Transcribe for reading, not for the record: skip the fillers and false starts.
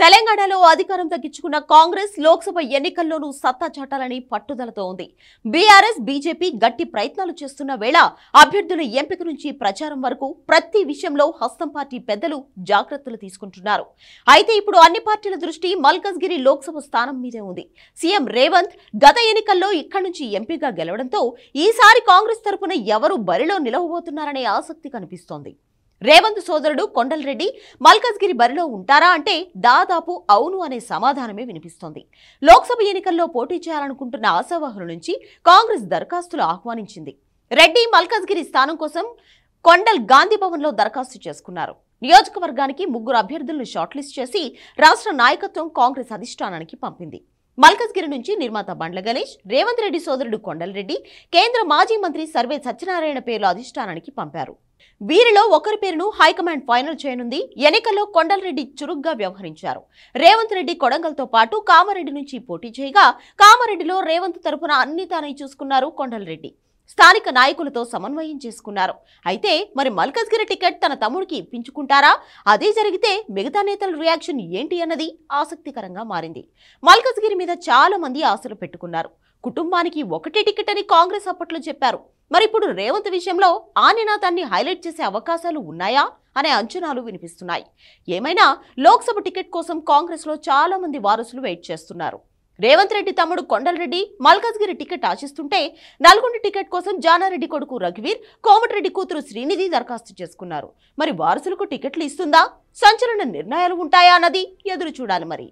తెలంగాణలో అధికారం దక్కించుకున్న కాంగ్రెస్ లోక్సభ ఎన్నికల్లోనూ సత్తా చాటాలని పట్టుదలతో ఉంది. బీఆర్ఎస్ బీజేపీ గట్టి ప్రయత్నాలు చేస్తున్న వేళ అభ్యర్థుల ఎంపిక నుంచి ప్రచారం వరకు ప్రతి విషయంలో హస్తం పార్టీ పెద్దలు జాగ్రత్తలు తీసుకుంటున్నారు. అయితే ఇప్పుడు అన్ని పార్టీల దృష్టి మల్కజ్గిరి లోక్సభ స్థానం మీదే ఉంది. సీఎం రేవంత్ గత ఎన్నికల్లో ఇక్కడి నుంచి ఎంపీగా గెలవడంతో ఈసారి కాంగ్రెస్ తరపున ఎవరు బరిలో నిలవబోతున్నారనే ఆసక్తి కనిపిస్తోంది. రేవంత్ సోదరుడు కొండలరెడ్డి మల్కజ్గిరి బరిలో ఉంటారా అంటే దాదాపు అవును అనే సమాధానమే వినిపిస్తోంది. లోక్సభ ఎన్నికల్లో పోటీ చేయాలనుకుంటున్న ఆశావాహుల నుంచి కాంగ్రెస్ దరఖాస్తులు ఆహ్వానించింది. రెడ్డి మల్కజ్గిరి స్థానం కోసం కొండల్ గాంధీ భవన్లో దరఖాస్తు చేసుకున్నారు. నియోజకవర్గానికి 3 అభ్యర్థులను షార్ట్ లిస్ట్ చేసి రాష్ట్ర నాయకత్వం కాంగ్రెస్ అధిష్టానానికి పంపింది. మల్కజ్గిరి నుంచి నిర్మాత బండ్ల గణేష్, రేవంత్ రెడ్డి సోదరుడు కొండలరెడ్డి, కేంద్ర మాజీ మంత్రి సర్వే సత్యనారాయణ పేర్లు అధిష్టానానికి పంపారు. వీరిలో ఒకరి పేరును హైకమాండ్ ఫైనల్ చేయనుంది. ఎన్నికల్లో కొండలరెడ్డి చురుగ్గా వ్యవహరించారు. రేవంత్ రెడ్డి కొడంగల్తో పాటు కామారెడ్డి నుంచి పోటీ చేయగా కామారెడ్డిలో రేవంత్ తరపున అన్ని తానే చూసుకున్నారు కొండలరెడ్డి. స్థానిక నాయకులతో సమన్వయం చేసుకున్నారు. అయితే మరి మల్కజ్గిరి టికెట్ తన తమ్ముడికి ఇప్పించుకుంటారా? అదే జరిగితే మిగతా నేతల రియాక్షన్ ఏంటి అన్నది ఆసక్తికరంగా మారింది. మల్కజ్గిరి మీద చాలా మంది ఆశలు పెట్టుకున్నారు. కుటుంబానికి ఒకటే టికెట్ అని కాంగ్రెస్ అప్పట్లో చెప్పారు. మరి ఇప్పుడు రేవంత్ విషయంలో ఆ నినాదాన్ని హైలైట్ చేసే అవకాశాలు ఉన్నాయా అనే అంచనాలు వినిపిస్తున్నాయి. ఏమైనా లోక్సభ టికెట్ కోసం కాంగ్రెస్ లో చాలా మంది వారసులు వెయిట్ చేస్తున్నారు. రేవంత్ రెడ్డి తమ్ముడు కొండలరెడ్డి మల్కజ్గిరి టికెట్ ఆశిస్తుంటే నల్గొండ టికెట్ కోసం జానారెడ్డి కొడుకు రఘువీర్, కోమటిరెడ్డి కూతురు శ్రీనిధి దరఖాస్తు చేసుకున్నారు. మరి వారసులకు టికెట్లు ఇస్తుందా? సంచలన నిర్ణయాలు ఉంటాయా అన్నది ఎదురు చూడాలి మరి.